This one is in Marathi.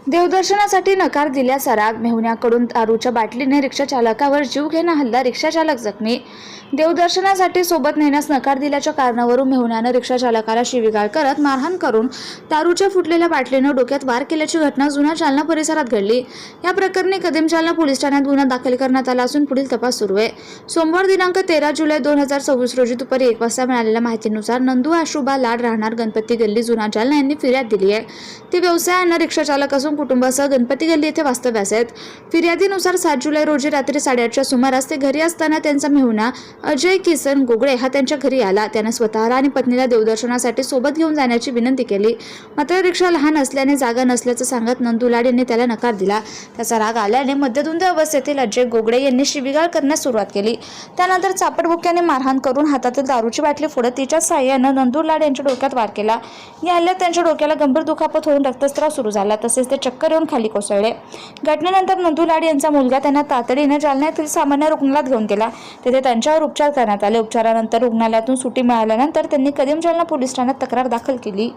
देवदर्शनासाठी नकार दिल्याचा राग, मेहुण्याकडून दारूच्या बाटलीने रिक्षा चालकावर जीवघेणा हल्ला, रिक्षा चालक जखमी। देवदर्शनासाठी सोबत नेण्यास नकार दिल्याच्या कारणावरून मेहुण्यानं रिक्षा चालकाला शिवीगाळ करत मारहाण करून दारूच्या फुटलेल्या बाटलीनं डोक्यात वार केल्याची घटना जुना जालना परिसरात घडली। या प्रकरणी कदम जालना पोलीस ठाण्यात गुन्हा दाखल करण्यात आला असून पुढील तपास सुरू आहे। सोमवार दिनांक 13 जुलै 2024 रोजी दुपारी 1 वाजता मिळालेल्या माहितीनुसार नंदू आशुबा लाड राहणार गणपती गल्ली जुना जालना यांनी फिर्याद दिली आहे। ते व्यवसायानं रिक्षा चालक असून कुटुंबासह गणपती गल्ली येथे वास्तव्यास आहेत। फिर्यादीनुसार 7 जुलै रोजी रात्री 8:30च्या सुमारास ते घरी असताना त्यांचा मेहुणा अजय किसन गोगळे हा त्यांच्या घरी आला। त्याने स्वतःला आणि पत्नीला देवदर्शनासाठी सोबत घेऊन जाण्याची विनंती केली, मात्र रिक्षा लहान असल्याने जागा नसल्याचं सांगत नंदू लाड यांनी त्याला नकार दिला। त्याचा राग आल्याने मध्यधुंद अवस्थेतील अजय गोगळे यांनी शिवीगाळ करण्यास सुरुवात केली। त्यानंतर चापटभुक्याने मारहाण करून हातातील दारूची बाटली फोडत तिच्या साहाय्याने नंदू लाड यांच्या डोक्यात वार केला। या हल्ल्यात त्यांच्या डोक्याला गंभीर दुखापत होऊन रक्तस्राव सुरू झाला, तसेच ते चक्कर येऊन खाली कोसळले। घटनेनंतर नंदू लाड यांचा मुलगा त्यांना तातडीने जालना येथील सामान्य रुग्णालयात घेऊन गेला। तेथे त्यांच्यावर उपचार करण्यात आले। उपचारानंतर रुग्णालयातून सुटी मिळाल्यानंतर त्यांनी कदम जालना पोलीस ठाण्यात तक्रार दाखल केली।